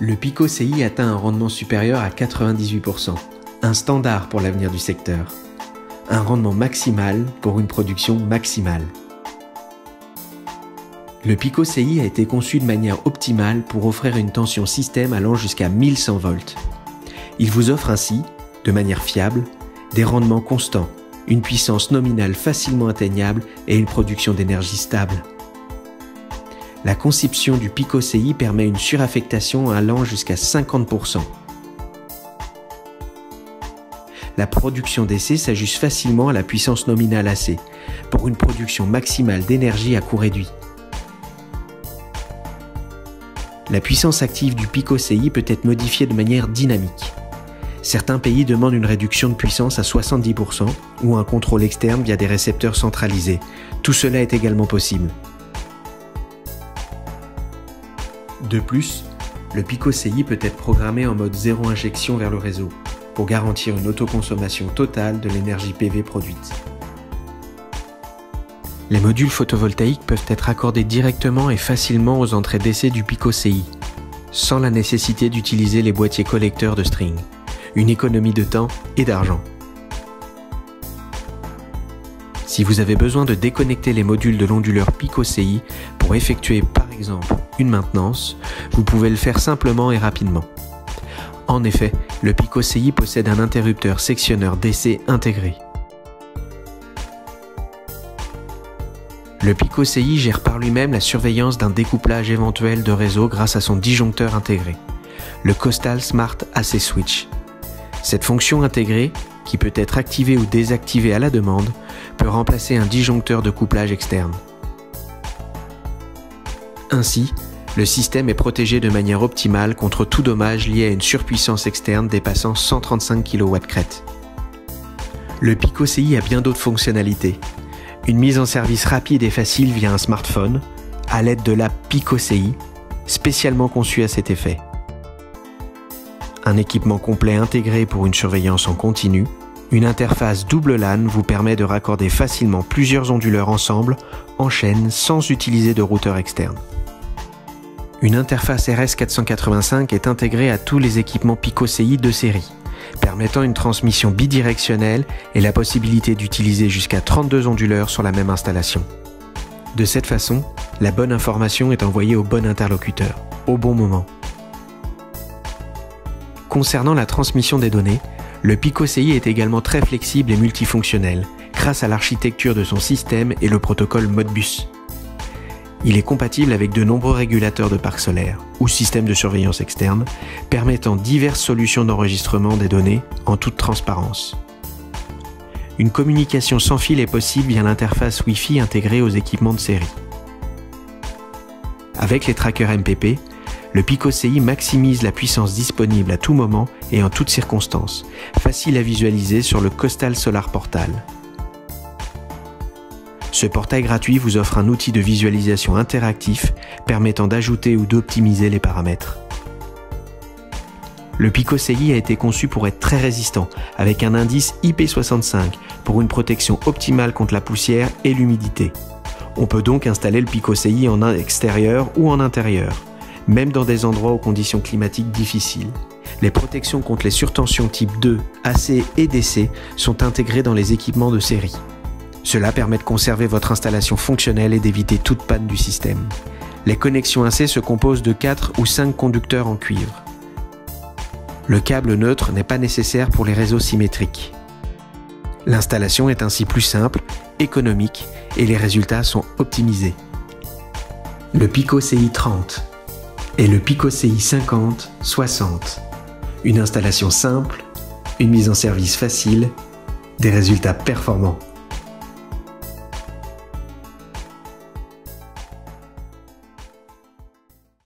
Le Pico CI atteint un rendement supérieur à 98%, un standard pour l'avenir du secteur. Un rendement maximal pour une production maximale. Le Pico CI a été conçu de manière optimale pour offrir une tension système allant jusqu'à 1100 volts. Il vous offre ainsi, de manière fiable, des rendements constants, une puissance nominale facilement atteignable et une production d'énergie stable. La conception du Pico CI permet une suraffectation allant jusqu'à 50%. La production DC s'ajuste facilement à la puissance nominale AC, pour une production maximale d'énergie à coût réduit. La puissance active du Pico CI peut être modifiée de manière dynamique. Certains pays demandent une réduction de puissance à 70% ou un contrôle externe via des récepteurs centralisés. Tout cela est également possible. De plus, le Pico CI peut être programmé en mode zéro injection vers le réseau pour garantir une autoconsommation totale de l'énergie PV produite. Les modules photovoltaïques peuvent être accordés directement et facilement aux entrées DC du Pico CI, sans la nécessité d'utiliser les boîtiers collecteurs de string. Une économie de temps et d'argent. Si vous avez besoin de déconnecter les modules de l'onduleur Pico CI pour effectuer par exemple une maintenance, vous pouvez le faire simplement et rapidement. En effet, le Pico CI possède un interrupteur sectionneur DC intégré. Le Pico CI gère par lui-même la surveillance d'un découplage éventuel de réseau grâce à son disjoncteur intégré, le Costal Smart AC Switch. Cette fonction intégrée, qui peut être activée ou désactivée à la demande, peut remplacer un disjoncteur de couplage externe. Ainsi, le système est protégé de manière optimale contre tout dommage lié à une surpuissance externe dépassant 135 kW crête. Le Pico CI a bien d'autres fonctionnalités. Une mise en service rapide et facile via un smartphone, à l'aide de l'app Pico CI, spécialement conçue à cet effet. Un équipement complet intégré pour une surveillance en continu, une interface double LAN vous permet de raccorder facilement plusieurs onduleurs ensemble, en chaîne, sans utiliser de routeur externe. Une interface RS485 est intégrée à tous les équipements Pico CI de série, permettant une transmission bidirectionnelle et la possibilité d'utiliser jusqu'à 32 onduleurs sur la même installation. De cette façon, la bonne information est envoyée au bon interlocuteur, au bon moment. Concernant la transmission des données, le Pico CI est également très flexible et multifonctionnel, grâce à l'architecture de son système et le protocole Modbus. Il est compatible avec de nombreux régulateurs de parcs solaires ou systèmes de surveillance externe, permettant diverses solutions d'enregistrement des données en toute transparence. Une communication sans fil est possible via l'interface Wi-Fi intégrée aux équipements de série. Avec les trackers MPP, le Pico CI maximise la puissance disponible à tout moment et en toutes circonstances, facile à visualiser sur le Costal Solar Portal. Ce portail gratuit vous offre un outil de visualisation interactif permettant d'ajouter ou d'optimiser les paramètres. Le Pico CI a été conçu pour être très résistant, avec un indice IP65 pour une protection optimale contre la poussière et l'humidité. On peut donc installer le Pico CI en extérieur ou en intérieur, même dans des endroits aux conditions climatiques difficiles. Les protections contre les surtensions type 2, AC et DC sont intégrées dans les équipements de série. Cela permet de conserver votre installation fonctionnelle et d'éviter toute panne du système. Les connexions AC se composent de 4 ou 5 conducteurs en cuivre. Le câble neutre n'est pas nécessaire pour les réseaux symétriques. L'installation est ainsi plus simple, économique et les résultats sont optimisés. Le Pico CI 30 et le Pico CI 50-60. Une installation simple, une mise en service facile, des résultats performants.